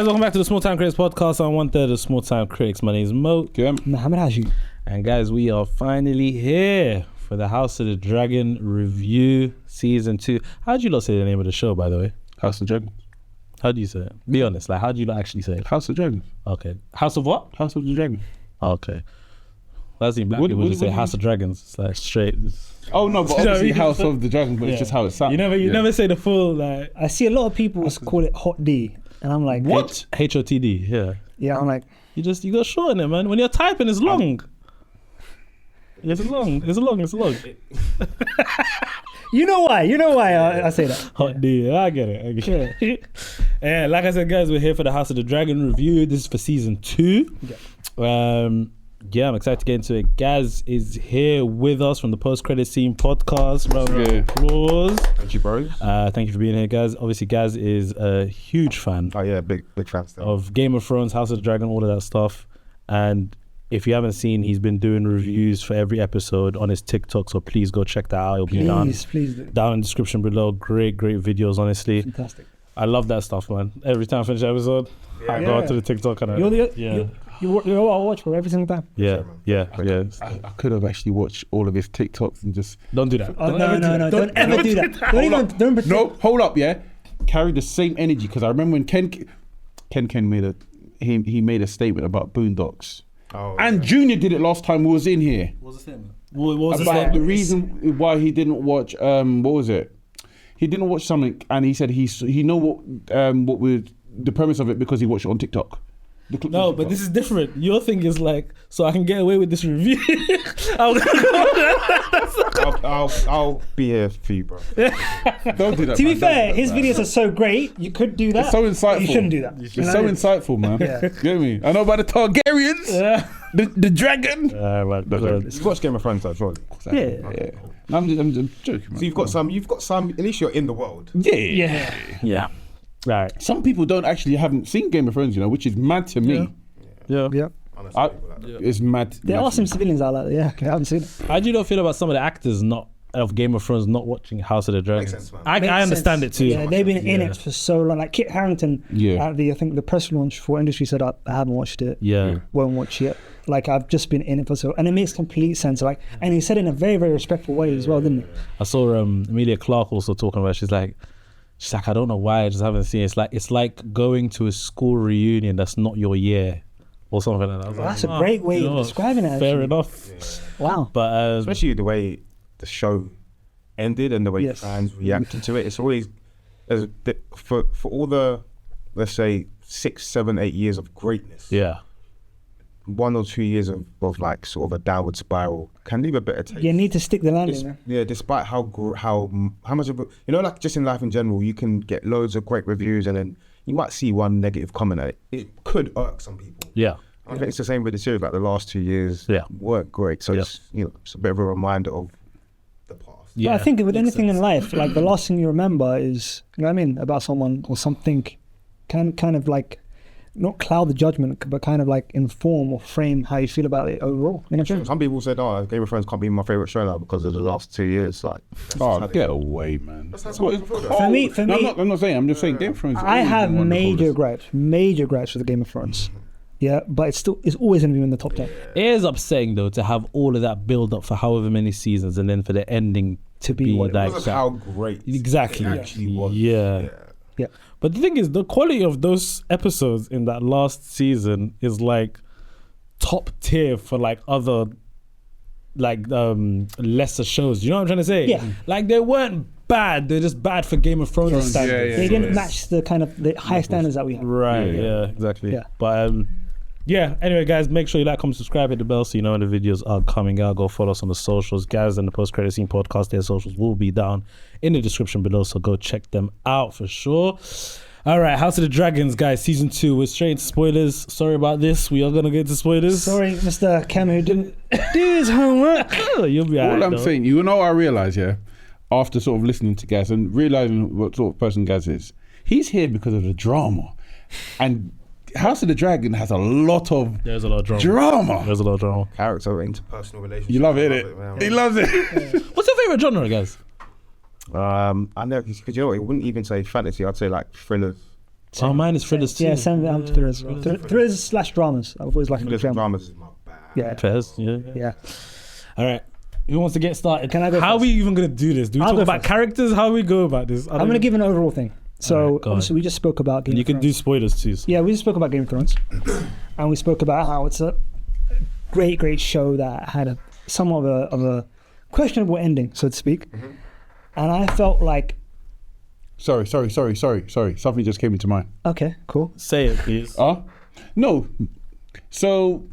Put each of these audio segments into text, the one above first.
guys, welcome back to the Small Time Critics podcast. I'm one third of Small Time Critics. My name is Moe. Mohammed Hashi. And guys, we are finally here for the House of the Dragon review season 2. How do you not say the name of the show, by the way? House of Dragon. How do you say it? Be honest, like how do you not actually say it? House of Dragon. Okay. House of what? House of the Dragon. Okay. That's the black people just say House of Dragons. It's like straight. Oh no, but obviously House of the Dragon, but it's just how it sounds. You never say the full like. I see a lot of people call it Hot D, and I'm like, what? HOTD. Yeah. Yeah, I'm like, you got short in it, man. When you're typing, it's long. It's long. You know why I say that. Hot D. I get it. And like I said, guys, we're here for the House of the Dragon review. This is for season 2. Yeah. I'm excited to get into it. Gaz is here with us from the post-credit scene podcast. Round of applause. Thank you, bros. Thank you for being here, Gaz. Obviously, Gaz is a huge fan. Oh yeah, big fan still. Of Game of Thrones, House of the Dragon, all of that stuff. And if you haven't seen, he's been doing reviews for every episode on his TikTok, so please go check that out. It'll be down in the description below. Great videos, honestly. Fantastic. I love that stuff, man. Every time I finish an episode, I go onto the TikTok and you're what I watch for every single time. Yeah. I could have actually watched all of his TikToks and just don't do that. No, don't ever do that. Don't pretend. No, hold up, yeah. Carry the same energy, because I remember when Ken made a statement about Boondocks. Oh, and Junior did it last time we was in here. What was the statement? What was the about statement? the reason why he didn't watch what was it? He didn't watch something, and he said he know what was the premise of it because he watched it on TikTok. No, but this is different. Your thing is like, so I can get away with this review. I'll be here for you, bro. Don't do that. To be fair, his videos are so great. You could do that. It's so insightful. You shouldn't do that. It's so insightful, man. Yeah. Get me? I know about the Targaryens. Yeah. The dragon. You watch Game of Thrones, though, surely. Yeah. I'm joking, man. So you've got some. At least you're in the world. Yeah. Right. Some people haven't seen Game of Thrones, which is mad to me. Yeah. Honestly, it's mad. There are some civilians out there. Yeah, I haven't seen it. How do you not feel about some of the actors of Game of Thrones not watching House of the Dragon? Makes sense, man. I understand it too. Yeah, they've been in it for so long. Like Kit Harington at I think the press launch for Industry said, I haven't watched it. Yeah. Won't watch it. Like I've just been in it for so, and it makes complete sense. Like, and he said it in a very, very respectful way as well, didn't he? I saw Emilia Clarke also talking about it. She's like, I don't know why I just haven't seen it. It's like going to a school reunion that's not your year or something like that. That's a great way of describing it. Fair enough. Yeah. Wow. But especially the way the show ended and the way fans reacted to it. It's always for all the, let's say, 6, 7, 8 years of greatness. Yeah. 1 or 2 years of like sort of a downward spiral can leave a better taste. You need to stick the landing, man. Yeah, despite how much of like just in life in general, you can get loads of great reviews and then you might see one negative comment. It could irk some people. Yeah. I think it's the same with the series. Like the last 2 years weren't great, so it's a bit of a reminder of the past. Yeah, but I think with anything in life, like the last thing you remember is, about someone or something, kind of like. Not cloud the judgment, but kind of like inform or frame how you feel about it overall. Some people said, Game of Thrones can't be my favourite show now because of the last 2 years. Like, get away, man. For me, I'm not saying. I'm just saying Game of Thrones. I have major gripes with the Game of Thrones. Yeah, but it's always going to be in the top 10. It is upsetting though to have all of that build up for however many seasons and then for the ending to be like that. How great exactly it actually was. Yeah. But the thing is, the quality of those episodes in that last season is like top tier for like other like lesser shows. You know what I'm trying to say? Yeah. Like they weren't bad, they're just bad for Game of Thrones standards. They didn't match the kind of the high standards that we have. Right, yeah exactly. Yeah. But anyway guys, make sure you like, comment, subscribe, hit the bell so you know when the videos are coming out. Go follow us on the socials. Guys and the Post Credit Scene podcast, their socials will be down in the description below, so go check them out for sure. Alright, House of the Dragons, guys, season 2. We're straight into spoilers. Sorry about this. We are gonna get into spoilers. Sorry, Mr. Cam, who didn't do his homework. You'll be all I'm saying, I realised, after sort of listening to Gaz and realising what sort of person Gaz is, he's here because of the drama. And House of the Dragon has a lot of There's a lot of drama. There's a lot of drama. Character, interpersonal relationships. You love it, innit? He loves it. What's your favourite genre, guys? I know, because it wouldn't even say fantasy. I'd say like thrillers, Oh, mine is thrillers too. Yeah, same. I'm thrillers. Thrillers slash dramas. I've always liked Thrillers and dramas is my bag. Yeah. Fairs, yeah. All right. Who wants to get started? Can I go How are first? we even going to do this? Do we I'll talk go about first. characters? How we go about this? I'm going to give an overall thing. So Alright, go obviously we just spoke about Game And you of can Thrones. do spoilers too. So. Yeah, we just spoke about Game of Thrones, and we spoke about how it's a great show that had a somewhat of a questionable ending, so to speak. And I felt like, Sorry. Something just came into mind. okay, cool. Say it, please. No. So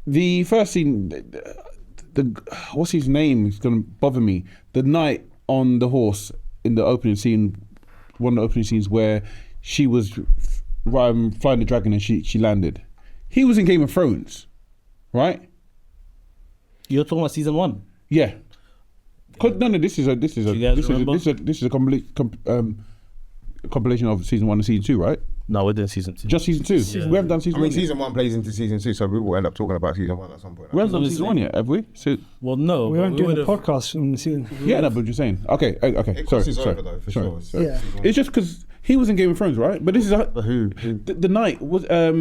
the first scene, the what's his name? It's gonna bother me. The knight on the horse in the opening scene, one of the opening scenes where she was flying the dragon and she landed. He was in Game of Thrones, right? You're talking about season 1. Yeah. No. This is a compilation of season 1 and season 2, right? No, we're doing season 2. Just season 2. We haven't done season 1 yet. season 1 plays into season 2, so we will end up talking about season 1 at some point. We haven't done season 1 yet, have we? So, Well, no. We but weren't doing the would've- podcast from the season. yeah, no, but you're saying. Okay. It crosses over though, for sure. So Yeah. It's just because he was in Game of Thrones, right? But this is Who? the knight was. Are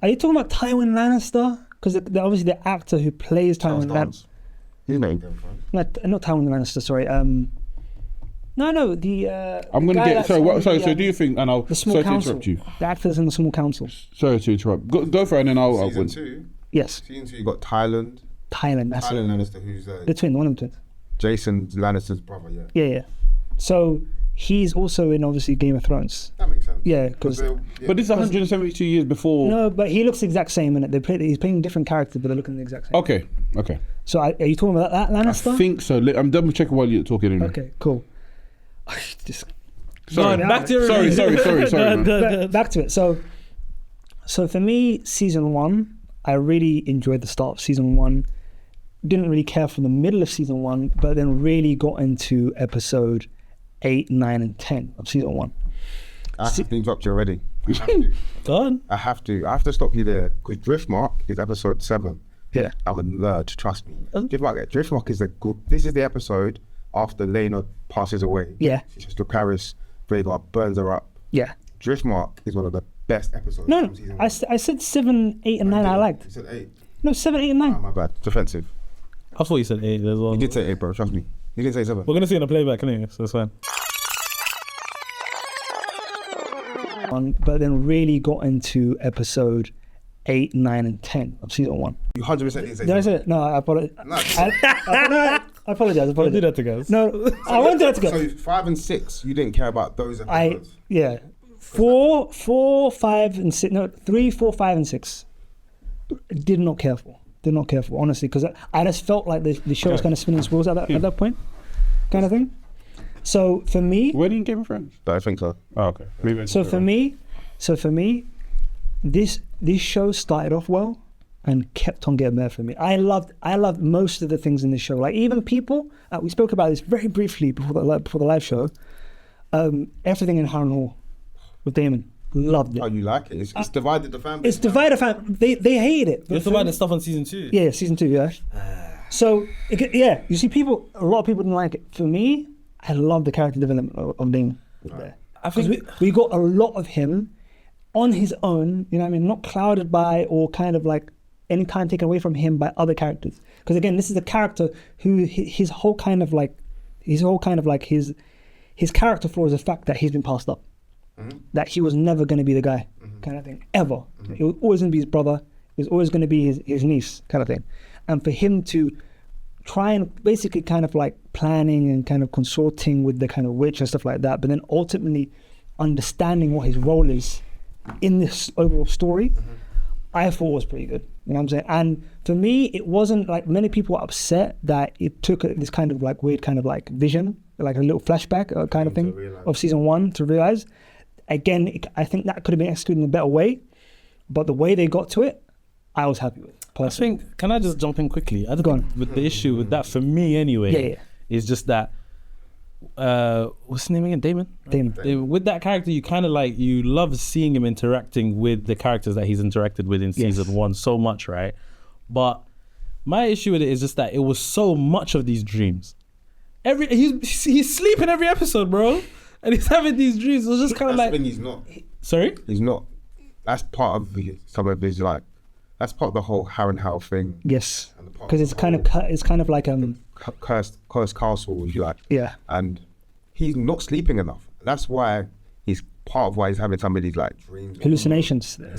you talking about Tywin Lannister? Because obviously the actor who plays Tywin Lannister, His name. not Tywin Lannister, sorry. No, the. I'm gonna guy get. that's Sorry. on So the, do you think? And I'll. the small Sorry to council? interrupt you. The actors in the small council. Sorry to interrupt. Go for it, and then I'll. Season 2. Yes, Season 2, you got Tyland. Thailand. That's Tyland it. Lannister, who's The twin, one of the twins. Jason Lannister's brother. Yeah. Yeah. So he's also in obviously Game of Thrones. That makes sense. Yeah, because But this is 172 years before. no, but he looks the exact same in it. He's playing different characters, but they're looking the exact same. Okay. So are you talking about that I Lannister? think so. I'm double checking while you're talking. Anyway. Okay, cool. Just Sorry. Go on, back to your Sorry. review. Man. back to it. So for me, season 1, I really enjoyed the start of season 1. Didn't really care for the middle of season 1, but then really got into episode 8, 9, and 10 of season 1. I have to interrupt you already. I have to. Go on. I have to stop you there because Driftmark is episode 7. Yeah. I'm a nerd, trust me. Driftmark is this is the episode after Lena passes away. Yeah. She's just Paris, Vhagar burns her up. Yeah. Driftmark is one of the best episodes No, from season I 1. said 7, 8, and 9 I liked. You said 8. No, 7, 8, and 9. Oh, my bad. It's offensive. I thought you said 8 as well. You did say 8, bro. Trust me. You didn't say 7. We're going to see in a playback anyway, so it's fine. But then really got into episode 8, 9, and 10 of season 1. You 100% didn't say Did I 7. say it? No, I apologize. No. I apologize. Don't do that to guys. No, I won't do that together. So 5 and 6, you didn't care about those episodes. 4, 5, and 6. No, 3, 4, 5, and 6. Did not care for. Honestly, because I just felt like the show was kind of spinning its wheels at that point, kind of thing. So for me, Where do you Game of Thrones? I think so. Oh, okay. Maybe. so for me, this show started off well and kept on getting better for me. I loved most of the things in this show. Like even people, we spoke about this very briefly before the live show. Everything in Harrenhal with Damon, loved it. Oh, you like it? It's divided the family. It's divided family. They hate it. You're talking about the stuff on season 2. Yeah, season 2. Yeah. So you see, a lot of people didn't like it. For me, I love the character development of Damon. There. I Because think we got a lot of him on his own, you know what I mean, not clouded by or kind of like any time taken away from him by other characters. Because again, this is a character who his whole kind of like his character flaw is the fact that he's been passed up. That he was never going to be the guy, kind of thing, ever. It was always going to be his brother. It was always going to be his niece, kind of thing. And for him to try and basically kind of like planning and kind of consorting with the kind of witch and stuff like that, but then ultimately understanding what his role is in this overall story, I thought was pretty good. You know what I'm saying? And for me, it wasn't like many people were upset that it took this kind of like weird kind of like vision, like a little flashback kind of thing of season 1 to realize. Again, I think that could have been executed in a better way, but the way they got to it, I was happy with. I think, can I just jump in quickly? I Go on. think with the issue with that for me anyway, is just that what's his name again? Damon. With that character, you kind of like, you love seeing him interacting with the characters that he's interacted with in season 1 so much, right? But my issue with it is just that it was so much of these dreams. He's sleeping every episode, bro, and he's having these dreams. It was just kind of like, he's not. Sorry? He's not. That's part of some of his like. That's part of the whole Harrenhal thing. Yes, because it's kind of like cursed castle, if you like. Yeah. And he's not sleeping enough. That's why he's part of why he's having some of these like dreams, hallucinations and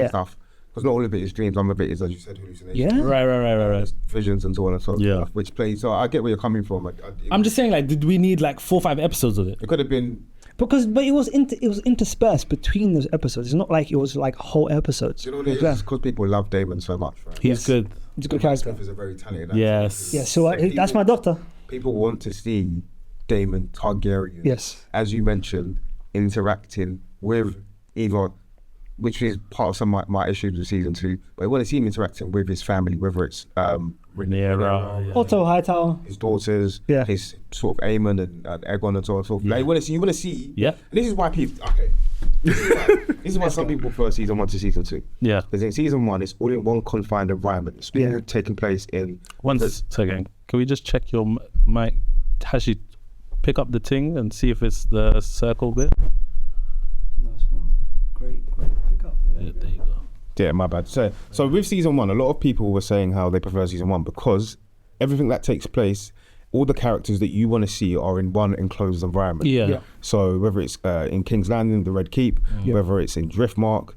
stuff. Because not all of it is dreams, some of it is, as you said, hallucinations. Yeah. Right. Visions and so on and so forth, which plays. So I get where you're coming from. I'm just saying, like, did we need like 4 or 5 episodes of it? It could have been. But it was interspersed between those episodes. It's not like it was like whole episodes. You know what it is? Because people love Damon so much, right? He's good. He's a good character. He's a very talented actor. Yes. Yeah, so that's my doctor. People want to see Damon Targaryen. Yes. As you mentioned, interacting with either, which is part of some of my issues with season 2, but I want to see him interacting with his family, whether it's Rhaenyra, Otto Hightower, his daughters, his sort of Aemon and Aegon and so on and so forth. Like, you want to see. Yeah. And this is why people. Okay. This is why some people prefer season 1 to season 2. Yeah. Because in season 1, it's all in one confined environment. It's all taking place in. One second. Can we just check your mic? Hashi, pick up the thing and see if it's the circle bit. No, it's not. Great pickup. Yeah, there you go. Yeah, my bad. So with season 1, a lot of people were saying how they prefer season 1 because everything that takes place, all the characters that you want to see are in one enclosed environment. Yeah. So whether it's in King's Landing, the Red Keep, whether it's in Driftmark,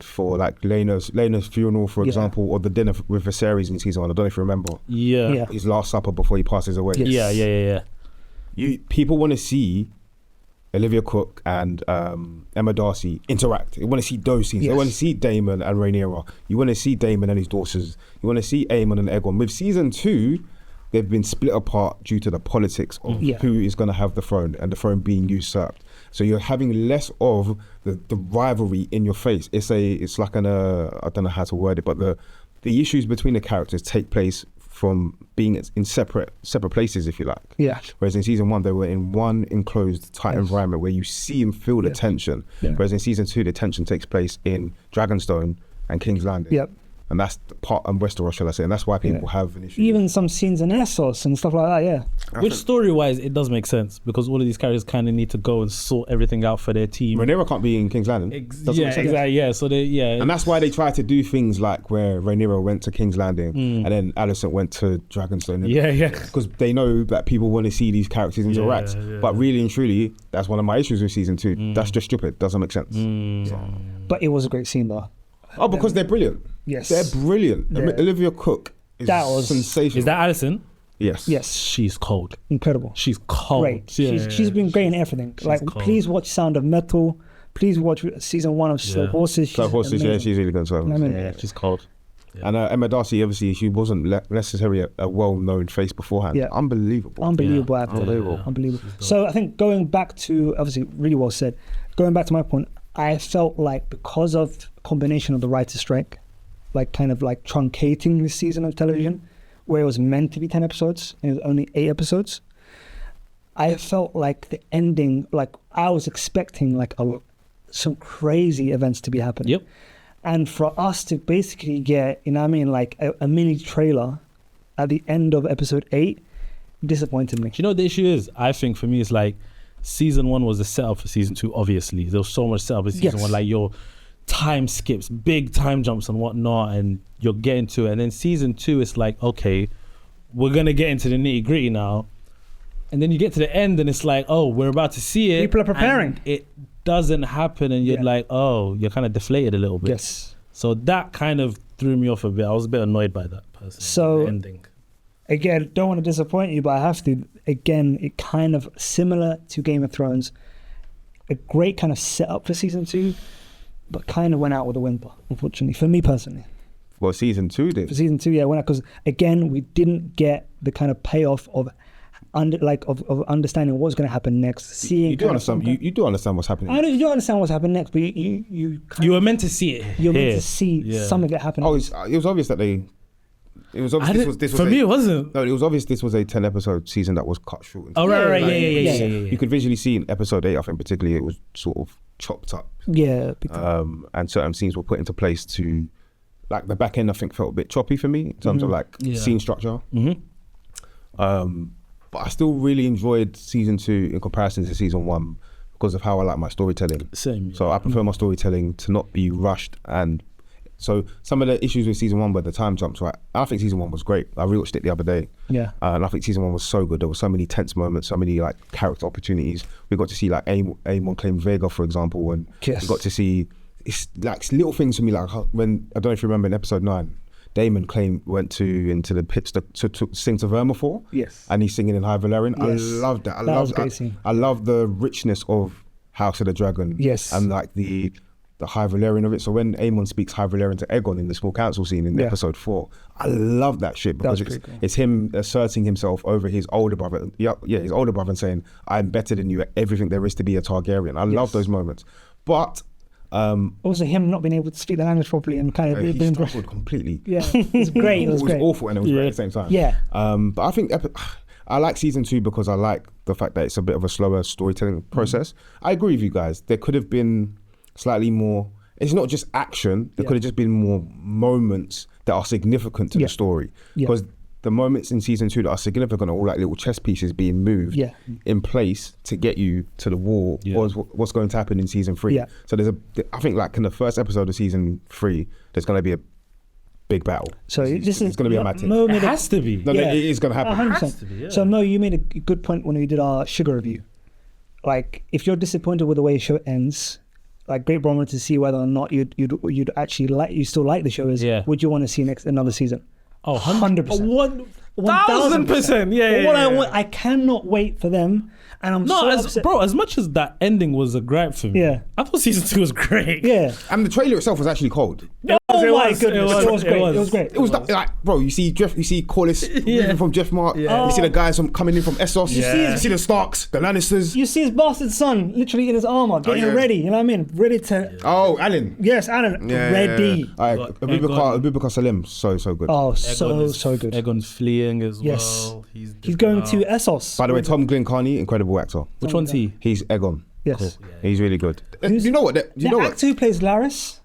for like Laena's funeral, for example, or the dinner with Viserys in season 1. I don't know if you remember. Yeah. His last supper before he passes away. Yes. Yeah. People want to see Olivia Cook and Emma Darcy interact. You want to see those scenes. You want to see Daemon and Rhaenyra. You want to see Daemon and his daughters. You want to see Aemon and Aegon. With season 2, they've been split apart due to the politics of who is going to have the throne and the throne being usurped. So you're having less of the rivalry in your face. It's like I don't know how to word it, but the issues between the characters take place from being in separate places, if you like. Yeah. Whereas in season 1, they were in one enclosed, tight environment where you see and feel the tension. Yeah. Whereas in season 2, the tension takes place in Dragonstone and King's Landing. Yep. And that's the part, and Westeros, shall I say, and that's why people have an issue. Even some scenes in Essos and stuff like that, Which story-wise, it does make sense because all of these characters kind of need to go and sort everything out for their team. Rhaenyra can't be in King's Landing. Exactly. Yeah, so and that's why they try to do things like where Rhaenyra went to King's Landing and then Alicent went to Dragonstone. Because they know that people want to see these characters interact. But really and truly, that's one of my issues with season 2. That's just stupid. Doesn't make sense. But it was a great scene though. Oh, because they're brilliant. Yes. They're brilliant. Yeah. Olivia Cook is sensational. Is that Alison? Yes. She's cold. Incredible. She's cold. Great. She's been great in everything. Like, cold. Please watch Sound of Metal. Please watch season 1 of Slow Horses. Slow Horses, she's really good. She's cold. Yeah. And Emma Darcy, obviously, she wasn't necessarily a well-known face beforehand. Yeah. Unbelievable actor. Unbelievable. So So I think going back to, obviously, really well said. Going back to my point, I felt like because of combination of the writer's strike, like kind of like truncating this season of television, where it was meant to be 10 episodes and it was only 8 episodes, I felt like the ending, like I was expecting like some crazy events to be happening. Yep. And for us to basically get, like a mini trailer at the end of episode 8 disappointed me. Do you know what the issue is? I think for me, it's like season 1 was the setup for season 2, obviously. There was so much setup in season 1, like your time skips, big time jumps and whatnot, and you're getting to it. And then season 2, it's like, okay, we're going to get into the nitty gritty now. And then you get to the end and it's like, oh, we're about to see it. People are preparing. And it doesn't happen and you're like, oh, you're kind of deflated a little bit. Yes. So that kind of threw me off a bit. I was a bit annoyed by that person. So the ending. Again, don't want to disappoint you, but I have to. Again, it kind of similar to Game of Thrones. A great kind of setup for season 2, but kind of went out with a whimper, unfortunately, for me personally. Well, season 2 did. For season 2, yeah, went out because again, we didn't get the kind of payoff of understanding what's going to happen next. Seeing you do understand. You do understand what's happening. I know you do understand what's happening next, but you were meant to see it. You're meant to see some of it happening. Oh, it was obvious that they. It was obvious. For me, it wasn't. No, it was obvious this was a 10-episode season that was cut short. Oh, right, yeah. You could visually see in episode 8, I think particularly, it was sort of chopped up. Yeah. And certain scenes were put into place to, like the back end, I think felt a bit choppy for me in terms of like scene structure. But I still really enjoyed season 2 in comparison to season 1 because of how I like my storytelling. Same. So I prefer my storytelling to not be rushed. And so some of the issues with season 1 were the time jumps, right? I think season 1 was great. I rewatched it the other day. Yeah. And I think season 1 was so good. There were so many tense moments, so many like character opportunities. We got to see like Amon claim Vega, for example, and Yes. we got to see it's like little things for me, like when, I don't know if you remember in episode 9, Damon went into the pits to sing to Vermithor. Yes. And he's singing in High Valerian. Yes. I love that. That was a great scene. I love the richness of House of the Dragon. Yes. And like the High Valerian of it. So when Aemon speaks High Valerian to Aegon in the small council scene in episode 4, I love that shit because That's pretty cool. it's him asserting himself over his older brother. Yeah, his older brother, and saying, "I'm better than you at everything there is to be a Targaryen." I love those moments. But Also, him not being able to speak the language properly and kind of he being struggled completely. yeah, it's great. It was great. awful and it was great at the same time. Yeah. But I think I like season 2 because I like the fact that it's a bit of a slower storytelling process. I agree with you guys. There could have been slightly more. It's not just action. There could have just been more moments that are significant to the story. Yeah. Because the moments in season 2 that are significant are all like little chess pieces being moved in place to get you to the war or what's going to happen in season 3. Yeah. So I think like in the first episode of season 3, there's going to be a big battle. So it's going to be a matter. Mo It made has to be. No, it is going to happen. 100%. has to be, yeah. So Mo, you made a good point when we did our sugar review. Like, if you're disappointed with the way the show ends, like great barometer to see whether or not you'd actually you still like the show is. Would you want to see another season? Oh, 100%. 1000%. Yeah. I cannot wait for them, and I'm so upset. Bro, as much as that ending was a gripe for me, I thought season 2 was great. Yeah. And the trailer itself was actually cold. Oh my goodness, it was great. It was great. It was like, bro, you see Corlys moving from Jeff Mark. You see the guys coming in from Essos. You see the Starks, the Lannisters. You see his bastard son literally in his armor, getting ready. You know what I mean? Ready to. Oh, Alan. Yes, Alan. Ready. Abubakar Salim, so good. Oh, so good. Egon's fleeing as Yes. well. He's going to Essos. By the way, Tom Glencarney, incredible actor. Which one's he? He's Egon. Yes. Cool. He's really good. You know what? The actor who plays Laris.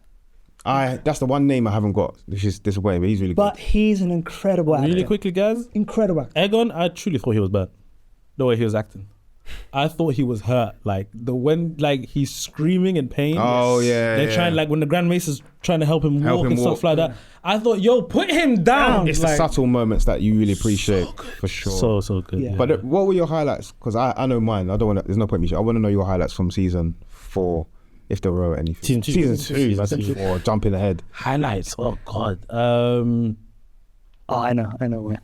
That's the one name I haven't got, which is disappointing, but he's really good. But he's an incredible actor. Really quickly, guys. Incredible actor. Egon, I truly thought he was bad. The way he was acting. I thought he was hurt. Like when he's screaming in pain. Oh yeah. They're trying, like when the Grand Mace's trying to help him walk and stuff like that. I thought, yo, put him down. It's the subtle moments that you really appreciate, for sure. So good. Yeah. But what were your highlights? Because I know mine. I don't want to. There's no point in me. I want to know your highlights from season 4, if there were anything. Season two. Season 4. Jumping ahead. Highlights. Oh God. I know.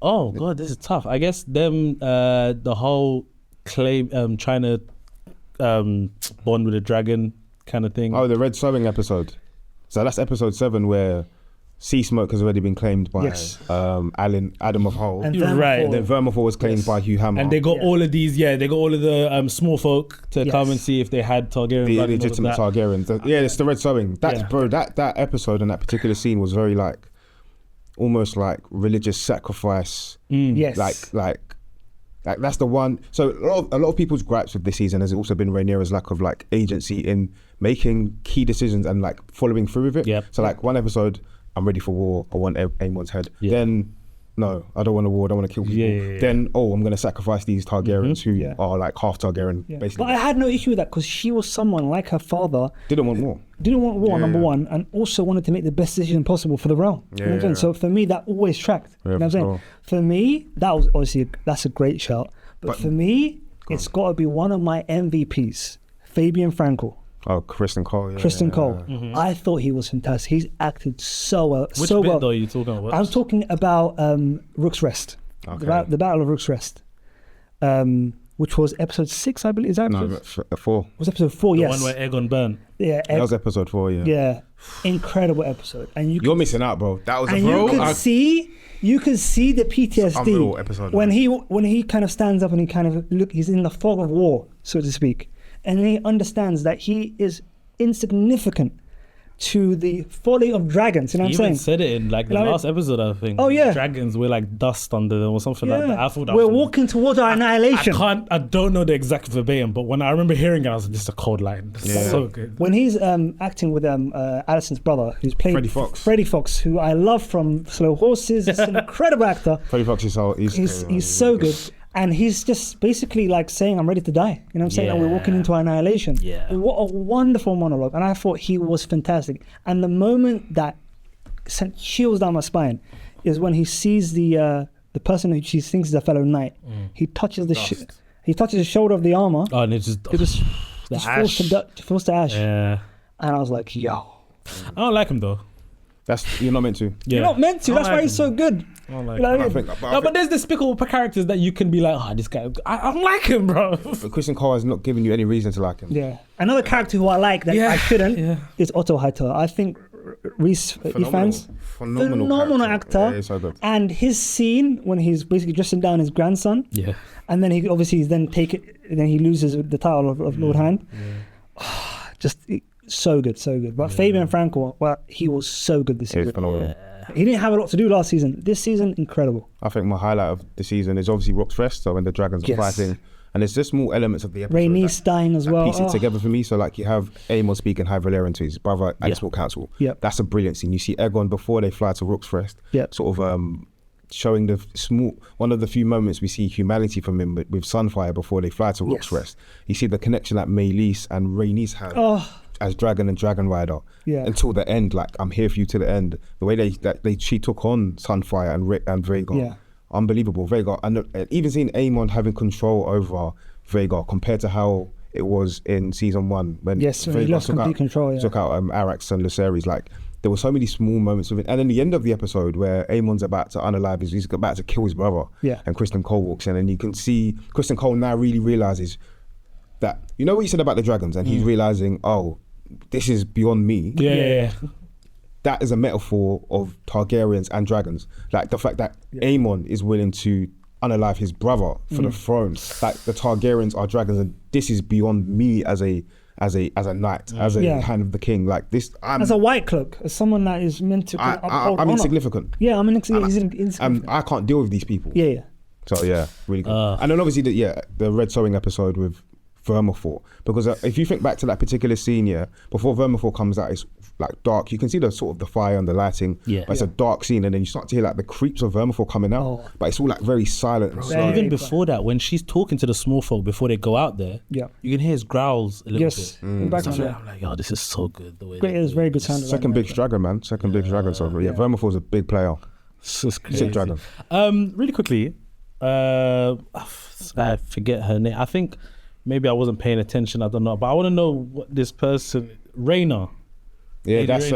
Oh God, this is tough. I guess them. The whole claim, trying to bond with a dragon kind of thing. Oh, the Red Sowing episode. So that's episode 7 where Sea Smoke has already been claimed by Adam of Hull. And You're right. And then Vermithor was claimed by Hugh Hammer. And they got all of these, they got all of the small folk to come and see if they had Targaryen the blood and all of legitimate that. Targaryens. It's the Red Sowing. That episode and that particular scene was very like, almost like religious sacrifice. Yes. Like that's the one. So a lot of people's gripes with this season has also been Rhaenyra's lack of like agency in making key decisions and like following through with it. Yep. So like one episode, I'm ready for war. I want Aemon's head. Then, no, I don't want a war. I don't want to kill people. Then, I'm going to sacrifice these Targaryens who are like half Targaryen, basically. But I had no issue with that because she was someone like her father. Didn't want war. Didn't want war, number one, and also wanted to make the best decision possible for the realm. You know what I'm saying? So for me, that always tracked. You know what I'm saying? For me, that was obviously, that's a great shout. But for me, it's got to be one of my MVPs, Fabian Frankel. Oh, Kristen Cole. Cole. I thought he was fantastic. He's acted so well. Which so bit well. though are you talking about? I'm talking about Rook's Rest. Okay. The Battle of Rook's Rest. Which was episode 6, I believe. Is that episode? No, 4. It was episode 4, the yes. one where Aegon burned. Yeah. That was episode 4, Yeah. Incredible episode. And you're missing out, bro. That was and you could see the PTSD episode, when he kind of stands up and he kind of he's in the fog of war, so to speak, and he understands that he is insignificant to the folly of dragons. You know what I'm saying? He even said it in like the last episode, I think. Oh yeah, dragons were like dust under them or something like that. I thought that we're walking towards our annihilation. I don't know the exact verbatim, but when I remember hearing it, I was like, this is a cold line. This is so good. When he's acting with Addison's brother, who's playing Freddie Fox, who I love from Slow Horses. He's an incredible actor. Freddie Fox is he's so good. And he's just basically like saying, I'm ready to die. You know what I'm saying? And we're walking into annihilation. Yeah. What a wonderful monologue. And I thought he was fantastic. And the moment that sent chills down my spine is when he sees the person who she thinks is a fellow knight. He touches he touches the shoulder of the armor. Oh, and it just Just falls to ash. Yeah. And I was like, yo. I don't like him though. You're not meant to. Yeah. You're not meant to. I That's like why he's so good. I don't like You know him. what I mean? No, but there's despicable characters that you can be like, oh, this guy, I don't like him, bro. But Christian Cole has not given you any reason to like him. Yeah. Another character who I like that I shouldn't is Otto Hightower. I think Reese Ifans, phenomenal actor. Yeah, so good. And his scene when he's basically dressing down his grandson, Yeah. and then he obviously then he loses the title of Lord Hand. Just so good. But Fabian Frankel, well, he was so good this He's season. phenomenal. He didn't have a lot to do last season. This season, incredible. I think my highlight of the season is obviously Rock's Rest, so when the dragons are fighting. And there's just small elements of the episode Rhaenys dying as well. piece it together for me. So like you have Aemon speaking High Valyrian to his brother at the Small Council. Yep. That's a brilliant scene. You see Aegon before they fly to Rook's Rest, Yep. sort of showing the one of the few moments we see humanity from him with Sunfire before they fly to Rook's Rest. You see the connection that Meleys and Rhaenys had as Dragon and Dragon Rider. Yeah. Until the end, like I'm here for you to the end. The way she took on Sunfire and Vhagar. Yeah. Unbelievable. Vhagar, and even seeing Aemon having control over Vhagar compared to how it was in season 1 when when he lost complete control. Yeah. took out Arax and Lucerys. Like there were so many small moments of it, and then the end of the episode where Aemon's about to unalive he's about to kill his brother. Yeah. And Kristen Cole walks in, and you can see Kristen Cole now really realizes that, you know what you said about the dragons, and he's realizing, oh, this is beyond me. Yeah. That is a metaphor of Targaryens and dragons. Like the fact that Aemon is willing to unalive his brother for the throne. Like the Targaryens are dragons, and this is beyond me as a knight, as a hand of the king. Like this, as a white cloak, as someone that is meant to uphold I'm honor. insignificant. Yeah, I'm insignificant. I can't deal with these people. Yeah. So yeah, really good. And then obviously the Red Sowing episode with Vermithor, because if you think back to that particular scene, before Vermithor comes out, it's like dark. You can see the sort of the fire and the lighting, but it's a dark scene, and then you start to hear like the creeps of Vermithor coming out, but it's all like very silent and slow. Even before that, when she's talking to the small folk before they go out there, you can hear his growls a little bit. In the background, I'm like, yo, this is so good. The way Great, it was very good sound. Second big dragon, man. Second big dragon. So Vermithor's a big player. Sick dragon. Really quickly, I forget her name. I think maybe I wasn't paying attention. I don't know, but I want to know what this person, Rhaena. Yeah, that's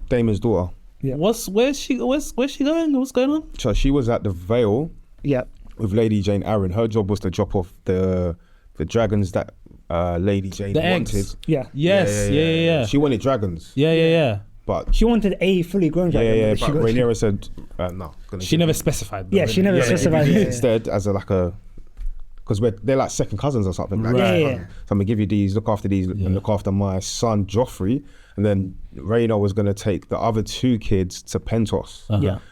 Damon's daughter. Yeah. Where's she going? What's going on? So she was at the Vale. Yeah. With Lady Jane Arryn. Her job was to drop off the dragons that Lady Jane wanted. Eggs. Yeah. Yes. Yeah. She wanted dragons. Yeah. But she wanted a fully grown dragon. But Rhaenyra said no. She never specified. Yeah, she never specified. Instead, as because they're like second cousins or something. Like right. So I'm gonna give you these, look after these, and look after my son Joffrey. And then Rhaena was gonna take the other 2 kids to Pentos,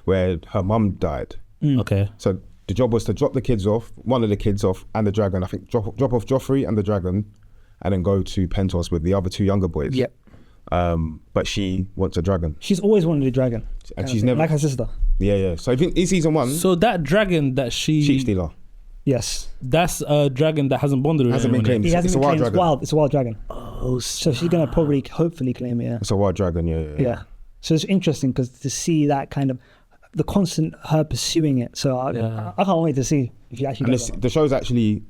where her mum died. Okay. So the job was to drop the kids off, one of the kids off, and the dragon. I think drop off Joffrey and the dragon, and then go to Pentos with the other 2 younger boys. Yep. But she wants a dragon. She's always wanted a dragon, and she's never like her sister. Yeah. So I think in season 1, so that dragon that sheep stealer. Yes. That's a dragon that hasn't bonded with hasn't been claimed. He hasn't been claimed. Dragon. It's a wild dragon. Oh, so she's gonna hopefully claim it. Yeah. It's a wild dragon. Yeah. So it's interesting because to see that kind of the constant her pursuing it. So I can't wait to see if she actually. And the show's actually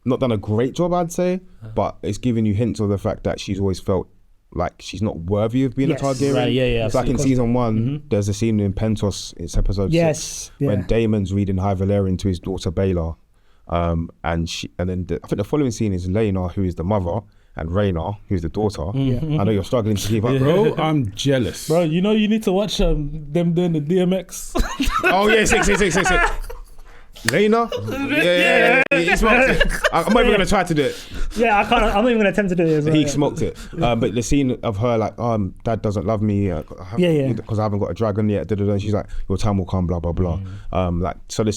not done a great job, I'd say, but it's giving you hints of the fact that she's always felt like she's not worthy of being a Targaryen. Right, yeah. It's like in season 1, there's a scene in Pentos. It's episode 6 when Daemon's reading High Valyrian to his daughter Baelor. And then I think the following scene is Laena, who is the mother, and Rhaena, who's the daughter. I know you're struggling to keep up, bro. I'm jealous, bro. You know you need to watch them doing the DMX. Oh yeah, six. Laena, he smoked it. I'm not even gonna try to do it. Yeah, I can't. I'm not even gonna attempt to do it. As well, he smoked it. But the scene of her like, Dad doesn't love me. Because I haven't got a dragon yet. And she's like, your time will come. Blah blah blah. So the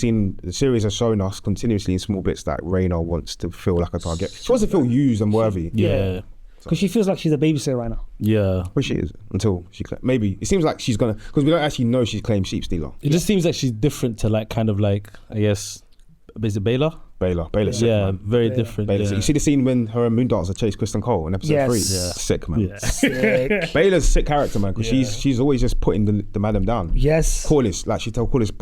series has shown us continuously in small bits that Rhaena wants to feel like a target. She wants to feel used and worthy. Yeah. Because she feels like she's a babysitter right now. Yeah. Well, she is until she maybe it seems like she's gonna, because we don't actually know she's claimed sheep stealer. It just seems like she's different to like kind of like, I guess, Is it Baylor? Baylor's sick, Yeah, man. very Baylor. different. Baylor's sick. Yeah. You see the scene when her and Moondancer chase Kristen Cole in episode Yes. 3? Yeah. Sick, man. Yeah. Sick. Baylor's a sick character, man, because Yeah. she's always just putting the madam down. Yes. Corlys, like she tell Corlys,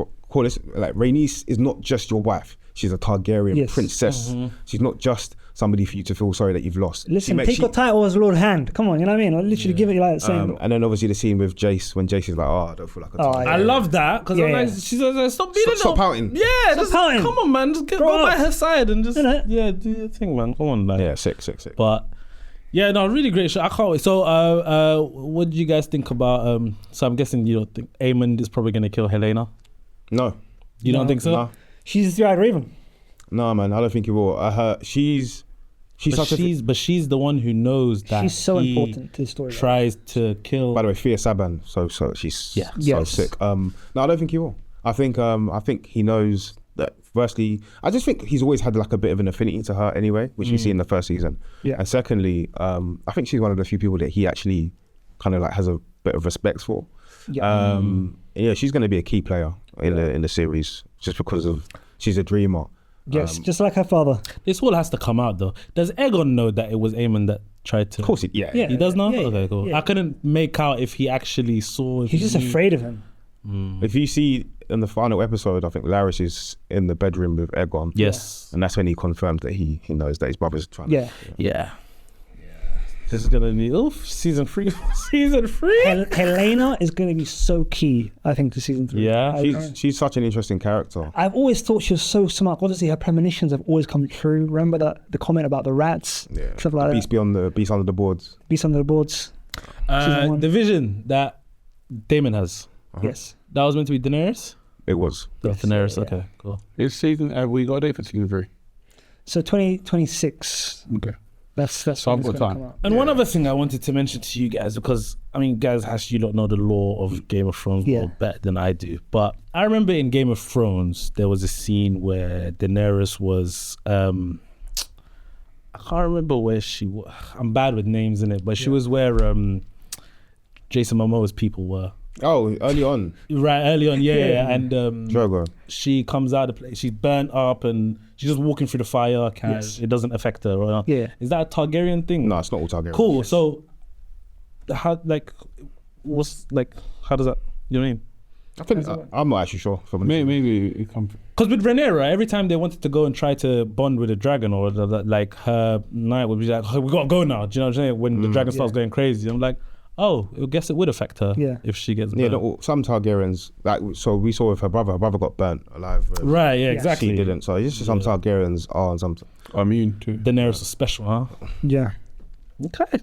like Rhaenys is not just your wife. She's a Targaryen Yes. princess. She's not just somebody for you to feel sorry that you've lost. Listen, take your title as Lord Hand. Come on, you know what I mean? I'll literally give it like saying. And then obviously the scene with Jace, when Jace is like, oh, I don't feel like a Targaryen. yeah. I love that because I'm Yeah, like, yeah. she's like, stop being a Stop little. pouting. Yeah, just pouting. come on, man. Just Grow go by up. her side and just Innit? do your thing, man. Come on, like. Yeah, sick. But yeah, no, really great show. I can't wait. So, what do you guys think about? So I'm guessing you don't think Aemond is probably gonna kill Helena. No, You don't think so? no, She's the three-eyed raven. no, man. I don't think he will. She's But such she's the one who knows that She's so he important to the story. Tries to kill. By the way, Fia Saban. So she's Yeah. so Yes. sick. No, I don't think he will. I think he knows that. Firstly, I just think he's always had like a bit of an affinity to her anyway, which you see in the first season. Yeah. And secondly, I think she's one of the few people that he actually kind of like has a bit of respect for. Yeah. Yeah, she's going to be a key player in the series just because of she's a dreamer. Yes, just like her father. This all has to come out though. Does Aegon know that it was Aemon that tried to? Of course, Yeah. He does know. Yeah, Okay, cool. yeah. I couldn't make out if he actually saw. If He's just he- afraid of him. If you see in the final episode, I think Larys is in the bedroom with Aegon. Yes. And that's when he confirmed that he knows that his brother's trying Yeah. Yeah. This is gonna need season 3. Season 3. Helena is going to be so key, I think, to season 3. Yeah. She's such an interesting character. I've always thought she was so smart. Obviously, her premonitions have always come true. Remember the comment about the rats? Yeah. Stuff like Beast that. Beast under the boards. Beast under the boards. Season 1. The vision that Daemon has. Yes. That was meant to be Daenerys. It was. That's Yes, Daenerys. yeah. Okay, cool. Is season? Have we got a date for season 3? So 2026. Okay. That's So when I've it's got gonna time. come out. And one other thing I wanted to mention to you guys, because I mean, guys, Hashi, you don't know the lore of Game of Thrones Yeah. more better than I do. But I remember in Game of Thrones there was a scene where Daenerys was I can't remember where she was. I'm bad with names in it, but she was where Jason Momoa's people were. Oh, early on. Right, early on, yeah. And Drogo. she comes out of the place, she's burnt up and she's just walking through the fire. Yes. It doesn't affect her. Or, Yeah. Is that a Targaryen thing? No, it's not all Targaryen. Cool. So, how how does that? You know what I mean? I think I'm not actually sure. Maybe it comes. Because with Rhaenyra, every time they wanted to go and try to bond with a dragon, or like her knight would be like, oh, "We gotta go now." Do you know what I'm saying? When the dragon starts going crazy, I'm like, "Oh, I guess it would affect her if she gets Yeah, burnt." no, some Targaryens, like so we saw with her brother. Her brother got burnt alive. Right? Yeah, exactly. She didn't. So it's just some Targaryens are and some. Immune to. Daenerys is special, huh? Yeah. Okay.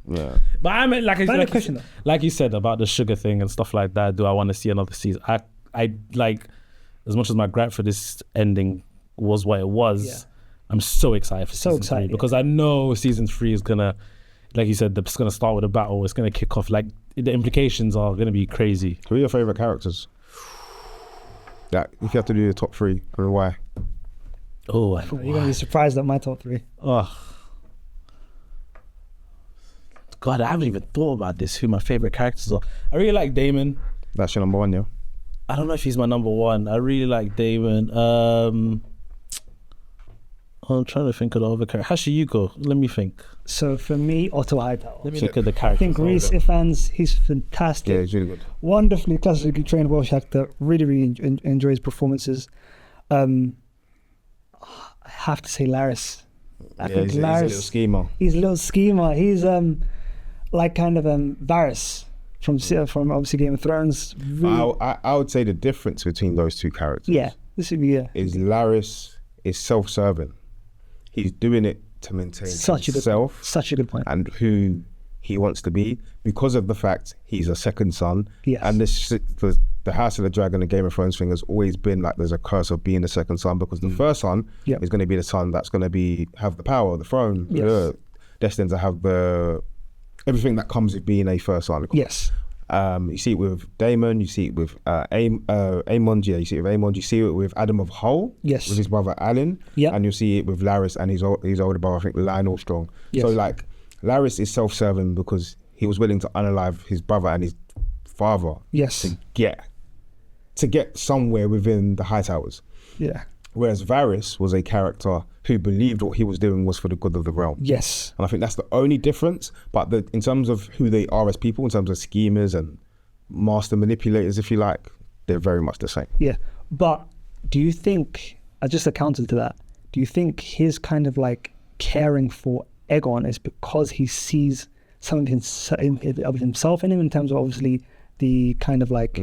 Yeah. But I mean, Final question, though. like you said about the sugar thing and stuff like that. Do I want to see another season? I like, as much as my gripe for this ending was what it was. Yeah. I'm so excited for So season excited, 3 because I know season 3 is gonna, like you said, it's gonna start with a battle. It's gonna kick off. Like the implications are gonna be crazy. Who are your favorite characters? Like, if you have to do your top 3, and why? Oh, You're going to be surprised at my top 3. oh. God, I haven't even thought about this. Who my favorite characters are? I really like Daemon. That's your number 1, yeah. I don't know if he's my number 1. I really like Daemon. I'm trying to think of the other character. Hashi, you go. Let me think. So for me, Otto Hightower. Let me look at the I characters. think Rhys Ifans, he's fantastic. Yeah, it's really good. Wonderfully classically trained Welsh actor. Really enjoy his performances. I have to say Larys. I think he's a Larys. little schemer. He's a little schemer. He's like kind of Varys from obviously Game of Thrones. Really, I would say the difference between those two characters yeah, this would be is Larys is self-serving. He's doing it to maintain such himself a good point. and who he wants to be because of the fact he's a second son. Yes. And the House of the Dragon and Game of Thrones thing has always been like there's a curse of being the second son because the first son Yep. is going to be the son that's going to have the power, the throne, Yes. destined to have everything that comes with being a first son. Yes. You see it with Daemon, you see it with Aemond, yeah, you see it with Aemond, you see it with Adam of Hull, Yes. with his brother Alan, Yep. and you see it with Larys and his older brother, I think Lionel Strong. Yes. So like, Larys is self-serving because he was willing to unalive his brother and his father Yes. to get somewhere within the High Towers. Yeah. Whereas Varys was a character who believed what he was doing was for the good of the realm. Yes. And I think that's the only difference. But in terms of who they are as people, in terms of schemers and master manipulators, if you like, they're very much the same. Yeah. But do you think, just a counter to that, do you think his kind of like caring for Aegon is because he sees something of himself in him, in terms of obviously the kind of like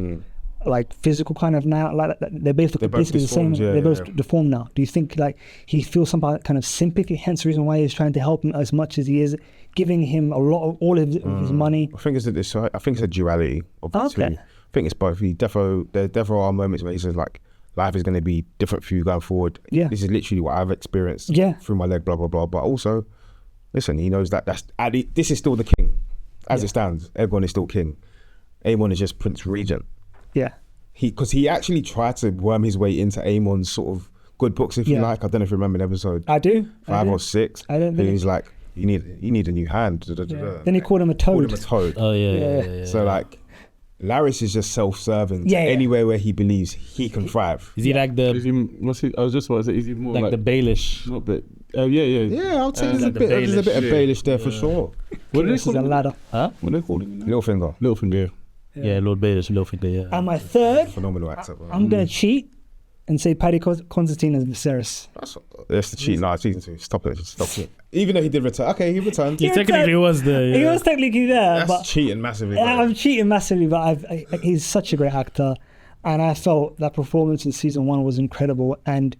physical kind of now, like they're basically the same. They're both deformed now. Do you think like he feels some kind of sympathy, hence the reason why he's trying to help him as much as he is, giving him a lot of all of his money? I think it's a duality of the two. I think it's both. There defo are moments where he says like, life is going to be different for you going forward. Yeah. This is literally what I've experienced through my leg, blah, blah, blah. But also, listen, he knows that this is still the king. As it stands, Aegon is still king. Aemon is just Prince Regent. Yeah. Because he actually tried to worm his way into Aemon's sort of good books, if you like. I don't know if you remember the episode. I do. 5 or 6. I don't think he's like, you need a new hand. Then he called him a toad. Oh, yeah. So like, Larys is just self-serving. Anywhere where he believes he can thrive. Is he like the? I was just about to say, is he more like the Baelish? Not a bit. Yeah. Yeah, I would say there's a bit of Baelish there for sure. What do they This is call a him? ladder. Huh? What do they call him? Littlefinger, Littlefinger. Yeah, Lord Baelish, Littlefinger. Yeah. And my third, phenomenal actor. I'm going to cheat and say Paddy Constantine as Viserys. That's the cheat. No, season 2. Stop it. Even though he did return. Okay, he returned. He technically was there. Yeah. He was technically there, That's but cheating massively. I'm cheating massively. But he's such a great actor, and I felt that performance in season 1 was incredible, and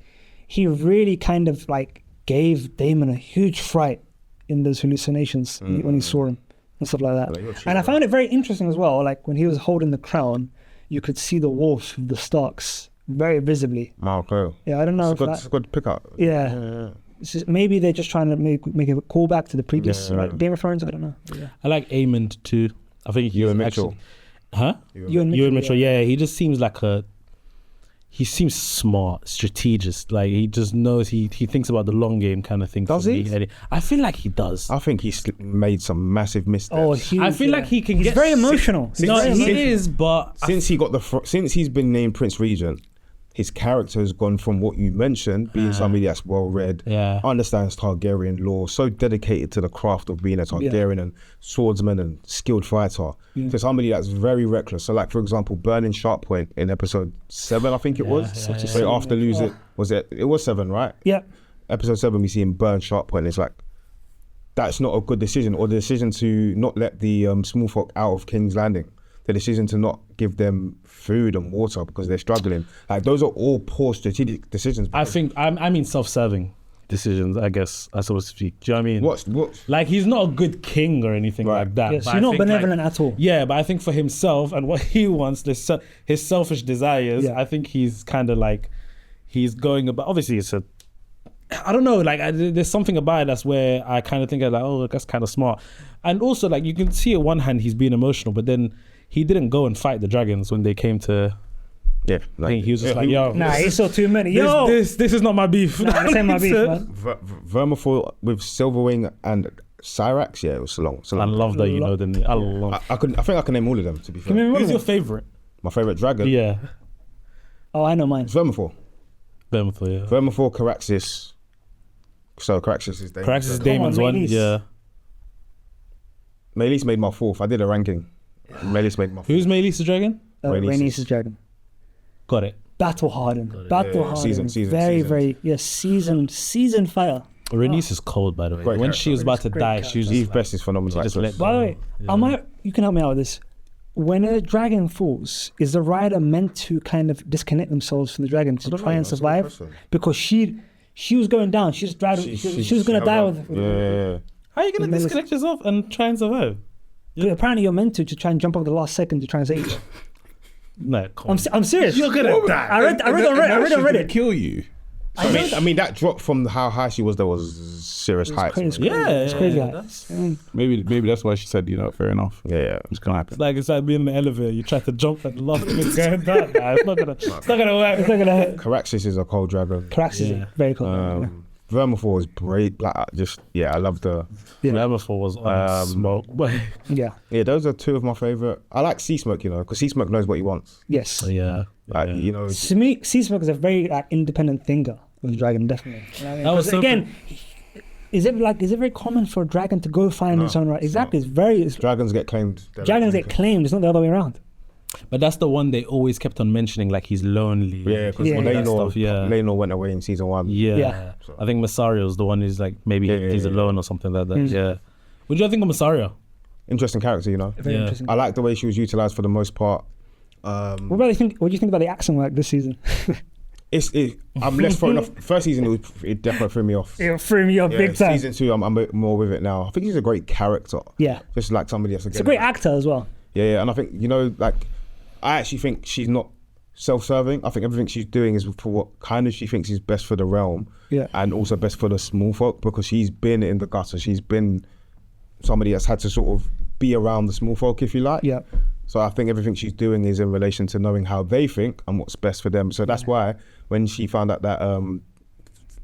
he really kind of like gave Daemon a huge fright in those hallucinations when he saw him and stuff like that. And I found it very interesting as well. Like when he was holding the crown, you could see the wolf of the Starks very visibly. Okay. Yeah, I don't know. It's a good pickup. Yeah. It's just, maybe they're just trying to make a callback to the previous Game of Thrones. I don't know. Yeah. I like Aemond too. I think Ewan Mitchell. Ewan Mitchell. Yeah, he just seems like he seems smart, strategist. Like he just knows he thinks about the long game kind of thing. Does he? I feel like he does. I think he's made some massive missteps. Oh, huge, I feel like he can He's get very emotional. He is, but Since he's been named Prince Regent, his character has gone from what you mentioned, being somebody that's well read, understands Targaryen lore, so dedicated to the craft of being a Targaryen and swordsman and skilled fighter, to somebody that's very reckless. So like, for example, burning Sharp Point in episode 7, I think it was. So after losing, it was 7, right? Yeah. Episode 7, we see him burn Sharp Point. It's like, that's not a good decision. Or the decision to not let the small folk out of King's Landing. The decision to not give them food and water because they're struggling. Like, those are all poor strategic decisions. I think, I mean self-serving decisions, I guess, I suppose to speak. Do you know what I mean? What? Like, he's not a good king or anything like that. Yes, but you're I not think, benevolent at all. Yeah, but I think for himself and what he wants, his selfish desires, I think he's kind of like, he's going about, obviously it's I don't know, like there's something about it that's where I kind of think like, oh, that's kind of smart. And also, like, you can see at one hand he's being emotional, but then he didn't go and fight the dragons when they came to. Yeah, I think he was just like, yo, he saw too many. Yo, this is not my beef. Nah, this ain't my beef, man. Vermithor with Silverwing and Cyrax, it was long. I love that, you know, I think I can name all of them, to be fair. Who's your favourite? My favourite dragon? Yeah. Oh, I know mine. It's Vermithor. Vermithor, Caraxes. So Caraxes is Daemon. Caraxes is Daemon's one, yeah. Meleys made my 4th. I did a ranking. Meleys made my 4th. Who's Meleys' dragon? Rhaenys' dragon. Got it. Battle hardened. Battle hardened. Seasoned. Seasoned fighter. Rhaenys is cold, by the way. Great when character. she was about to die, she was Eve just Best is phenomenal. just let By the way, you can help me out with this. When a dragon falls, is the rider meant to kind of disconnect themselves from the dragon to try and survive? Because she was going down. She was going to die with. Yeah. How are you going to disconnect yourself and try and survive? But apparently you're meant to try and jump over the last second to try and save. No, come I'm serious. You're gonna die. I read on Reddit. Kill you. I mean, that drop from how high she was, there was serious heights. It's crazy. Maybe that's why she said, fair enough. Yeah. It's gonna happen. It's like being in the elevator. You try to jump and the last thing is going down. Nah, it's not gonna work. It's not gonna hit. Caraxes is a cold dragon. Caraxes is very cold. Vermithor was great. I love the. Vermithor was on smoke. Yeah, those are 2 of my favorite. I like Sea Smoke, because Sea Smoke knows what he wants. Yes. Yeah. Like, Sea Smoke is a very independent thinker. with dragon, definitely. You know what I mean? That was 'Cause so again, is it very common for a dragon to go find No, its own right? it's Exactly. It's Dragons get claimed. dragons get claimed. It's not the other way around. But that's the one they always kept on mentioning, like he's lonely. Yeah, because Yeah, yeah. Laenor went away in season 1. Yeah. Yeah. I think Masario's the one who's like, maybe he's alone or something like that. Mm. Yeah. What do you think of Masario? Interesting character, you know. Very Yeah. interesting. I like the way she was utilized for the most part. What do you think about the accent work this season? I'm less thrown off. First season, it definitely threw me off. It threw me off Yeah, big time. Season 2, I'm a bit more with it now. I think he's a great character. Yeah. Just like somebody else. It's a great actor as well. Yeah, and I think, you know, like, I actually think she's not self-serving. I think everything she's doing is for what kind of she thinks is best for the realm. Yeah. And also best for the small folk, because she's been in the gutter. She's been somebody that's had to sort of be around the small folk, if you like. Yeah. So I think everything she's doing is in relation to knowing how they think and what's best for them. So that's why when she found out that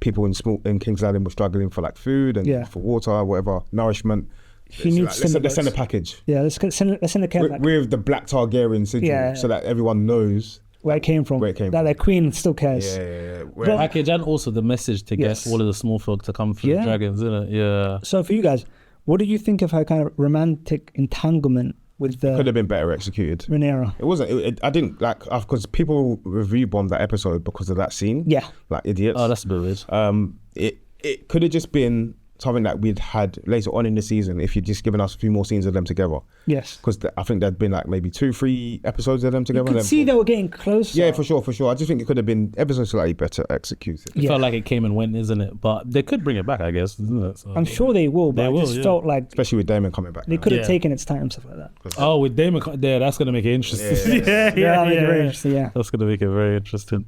people in King's Landing were struggling for like food and for water, whatever, nourishment, She needs let's send a package Yeah, let's send the care back. with the Black Targaryen sigil, so that everyone knows where it came from. Where it came that from. their queen still cares. Yeah. But- Package and also the message to Yes. get all of the small folk to come for the dragons, isn't it? Yeah. So for you guys, what do you think of her kind of romantic entanglement with could the have been better executed. Rhaenyra? It wasn't. I didn't like, because people review bombed that episode because of that scene. Yeah. Like idiots. Oh, that's a bit weird. It could have just been something that we'd had later on in the season if you'd just given us a few more scenes of them together. Yes. Because I think there'd been like maybe 2-3 episodes of them You together. could see they were getting closer. Yeah, for sure. I just think it could have been ever so slightly better executed. It felt like it came and went, isn't it? But they could bring it back, I guess, isn't it? So, I'm sure they will, but They I will, just yeah. felt like Especially with Damon coming back. they now. could have Yeah. taken its time, stuff like that. Oh, with Damon, that's gonna make it interesting. That'll make it very interesting, yeah. That's gonna make it very interesting.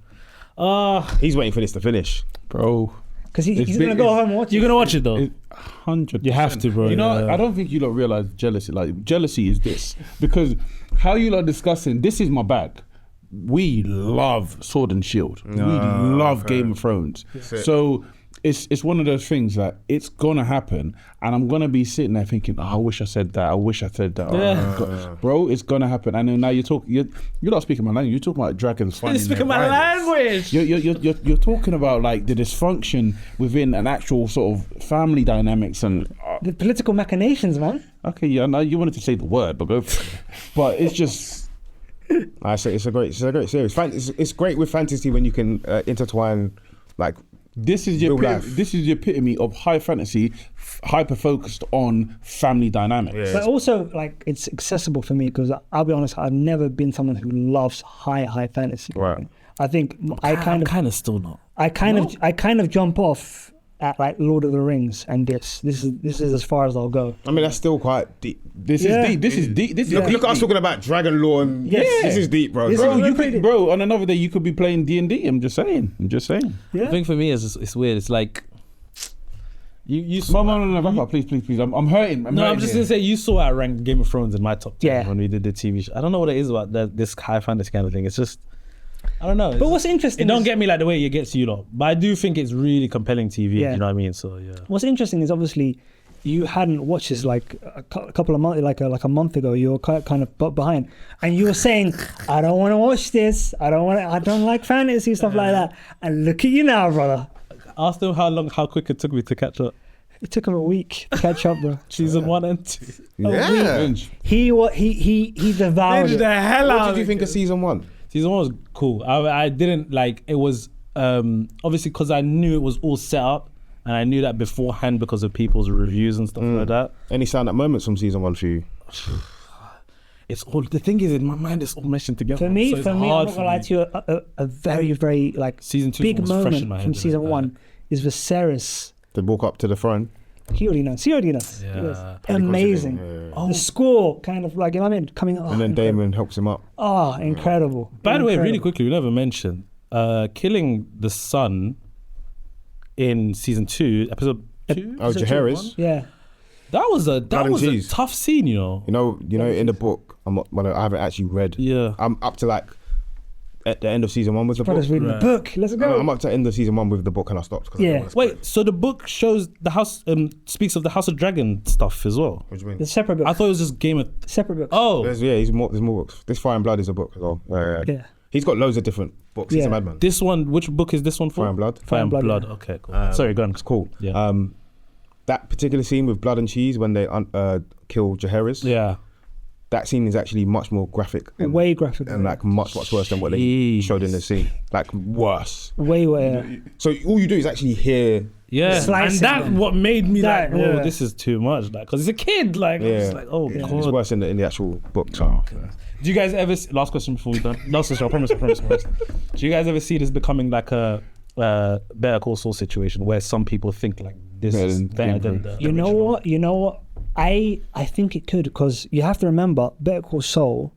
He's waiting for this to finish. Bro. Because he's It's going to big- go home and watch it. You're gonna watch it though. 100%. You have to, bro. You know, Yeah. I don't think you lot realize jealousy. Like, jealousy is this. Because how you lot discussing, this is my bag. We love Sword and Shield. We love Game of Thrones. So it's one of those things that it's gonna happen, and I'm gonna be sitting there thinking, oh, I wish I said that. I wish I said that. Yeah. Oh, God. Bro, it's gonna happen. And then now you're not speaking my language. You're talking about dragons finding You're speaking their my rivals. language. You're talking about like the dysfunction within an actual sort of family dynamics and The political machinations, man. okay, yeah, no, you wanted to say the word, but go for it. But it's just I say it's a great series. It's great with fantasy when you can intertwine like this is your Real life. this is the epitome of high fantasy, hyper focused on family dynamics. But also, like, it's accessible for me because I'll be honest, I've never been someone who loves high fantasy. Right. I think I kind of still not. I kind of jump off at like Lord of the Rings and this is as far as I'll go. I mean that's still quite deep. This Yeah. is deep. This is deep. This is Look deep. at us talking about dragon lore and Yes. this is deep, bro. This Bro, is- you could, bro, on another day you could be playing D&D. I'm just saying. Yeah. I think for me it's weird. It's like you. No, wrap up, please. I'm hurting. No, I'm just gonna say you saw I ranked Game of Thrones in my top 10 Yeah. when we did the TV show. I don't know what it is about this high fantasy kind of thing. It's just I don't know. It's But what's just- interesting It don't is- get me like the way it gets you lot, but I do think it's really compelling TV. Yeah. You know what I mean? So yeah. What's interesting is obviously you hadn't watched this like a couple of months, like a month ago. You were kind of behind, and you were saying, "I don't want to watch this. I don't like fantasy stuff like that." And look at you now, brother. Ask them how quick it took me to catch up. It took him a week to catch up, bro. Season 1 and 2. Yeah. He devoured it. hell What did you think of season 1? Season 1 was cool. I didn't like it was obviously because I knew it was all set up and I knew that beforehand because of people's reviews and stuff like that. Any stand-up moments from season 1 for you? It's all the thing is in my mind it's all meshed together. For me, So it's I'm hard not for gonna lie me. to you. A very, very like Season 2 big was fresh in moment my head, from isn't season it? 1 is Viserys. To walk up to the throne. He already knows. Yeah. It was amazing. Yeah. The score, kind of like, you know what I mean, coming up. And then Damon helps him up. Oh, incredible. By the way, really Incredible. quickly, we never mentioned killing the son in season 2, episode 2. Oh, Jaehaerys. Yeah. That was a Blood and cheese. tough scene, you know. You know, in the book, I haven't actually read. Yeah. I'm up to like at the end of season 1 with the book. Brother's reading Right. the book. Let's go. I'm up to the end of season 1 with the book and I stopped. 'cause I Yeah. don't wanna Wait, so the book shows the house speaks of the House of Dragon stuff as well. What do you mean? The separate book. I thought it was just Game of. Separate book. Oh, There's more books. This Fire and Blood is a book as well. Yeah. He's got loads of different books. He's Yeah. a madman. This one, which book is this one for? Fire and Blood. Fire and Blood, Blood. yeah. Okay, cool. Sorry, go on. It's cool. Yeah. That particular scene with blood and cheese when they kill Jaehaerys. Yeah. That scene is actually much more graphic. Way graphic. And like much worse than what they Jeez. showed in the scene. Like worse. way. So all you do is actually hear. Yeah, Slice and it, that's man. what made me like, That, oh, yeah. this is too much. Like, because he's a kid. Like, Yeah. it's like, oh, It's God. worse in the actual book. So. Do you guys ever, last question before we're done. Last question, I promise. Do you guys ever see this becoming like a Better Call Saul situation where some people think like this Better is than better than Game the You know original? what? You know what? I think it could, because you have to remember, Better Call Saul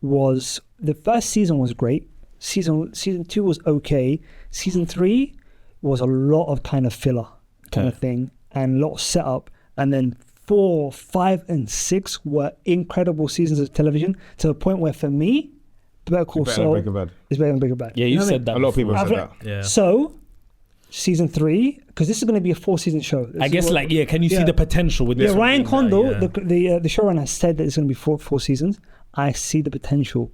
was, the first season was great. Season 2 was okay. Season 3 was a lot of kind of filler kind of thing and a lot of setup. And then 4, 5, and 6 were incredible seasons of television, to the point where for me, Better Call Better than Saul Breaking Bad. is better than Breaking Bad. Yeah, you know what I said mean? that. A lot of people before. have said that. Yeah. So, season 3, because this is going to be a 4-season show. I guess like, yeah, can you see Yeah. the potential with this? Yeah, one Ryan being Condal, that? Yeah. the showrunner, has said that it's going to be four seasons. I see the potential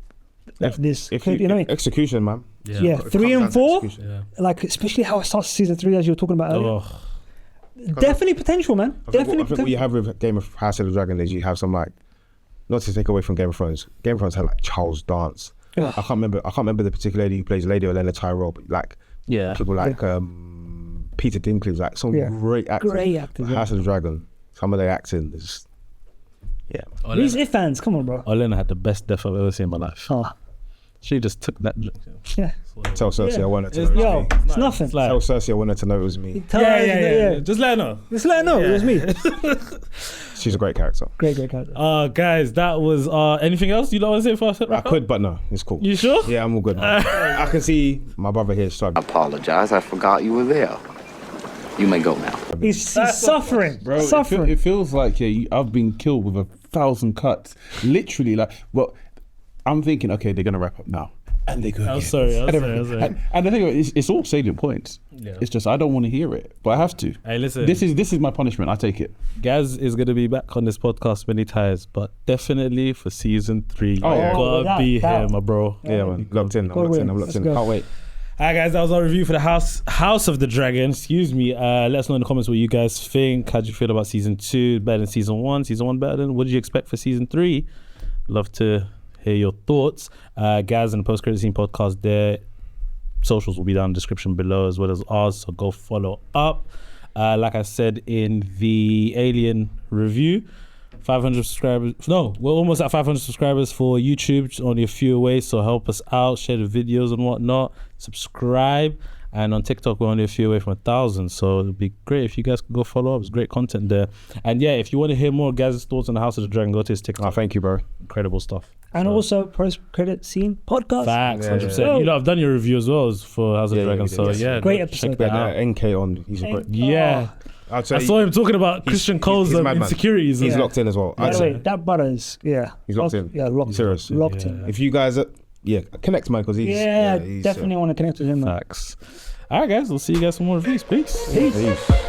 of this. If You know what I mean? execution, man. Yeah, It 3 comes and down to 4, execution. Yeah. like especially how it starts season 3, as you were talking about earlier. Oh, Definitely potential, man. I Definitely think what you potential. have with Game of House of the Dragon is you have some like, not to take away from Game of Thrones. Game of Thrones had like Charles Dance. Ugh. I can't remember the particular lady who plays Lady Olenna Tyrell, but like yeah. people like Peter Dinklage, like some Yeah. great actors. Great actors, But yeah. House of the Dragon, some of their acting is, yeah. These if fans, come on, bro. Olenna had the best death I've ever seen in my life. Oh, She just took that. yeah. Tell Cersei Yeah. I wanted to It's know it Yo, was me. it's nothing. like- Tell Cersei I wanted to know it was me. Tell her, yeah. Just let her know. Just let her know it was me. She's a great character. Great character. Guys, that was anything else you don't want to say for us? I could, but no, it's cool. You sure? Yeah, I'm all good, man. I can see my brother here struggling. Apologize, I forgot you were there. You may go now. He's suffering. Bro, suffering. it feels like I've been killed with 1,000 cuts. Literally, like, well, I'm thinking, okay, they're gonna wrap up now, and they go. I'm again. sorry. And everything. And the thing is, it's all salient points. Yeah. It's just I don't want to hear it, but I have to. Hey, listen. This is my punishment. I take it. Gaz is going to be back on this podcast many times, but definitely for season 3, you Oh, yeah. gotta That- be that- here, my bro. Yeah, man. Locked in. I'm Go locked with in. it. I'm locked in. Let's go. Can't wait. Alright guys, that was our review for the House of the Dragon. Excuse me. Let us know in the comments what you guys think. How do you feel about season 2? Better than season 1? Season 1 better than? What did you expect for season 3? Love to hear your thoughts. Gaz and the Post Credit Scene podcast there. Socials will be down in the description below as well as ours, so go follow up. Like I said in the Alien review, 500 subscribers. No, we're almost at 500 subscribers for YouTube. Just only a few away, so help us out. Share the videos and whatnot. Subscribe. And on TikTok, we're only a few away from 1,000. So it'd be great if you guys could go follow up. It's great content there. And yeah, if you want to hear more Gaz's thoughts on the House of the Dragon, go to his TikTok. Oh, thank you, bro. Incredible stuff. And also, Post Credit Scene podcast. Facts, Yeah, 100%. yeah. You know, I've done your review as well as for House of the Yeah, Dragon. you So did, yes. yeah, Great go episode. Check that Yeah, out. NK on. He's a great. Yeah. I'd say I saw him talking about Christian Cole's he's madman. insecurities. He's Yeah. locked in as well. By I'd the say way, that brother is, yeah. he's locked in. Yeah, locked Serious. in. Locked in. If you guys, connect, man, because he's Yeah, he's, definitely want to connect with him, man. Facts. All right, guys. We'll see you guys for more reviews. Peace. Peace. Peace.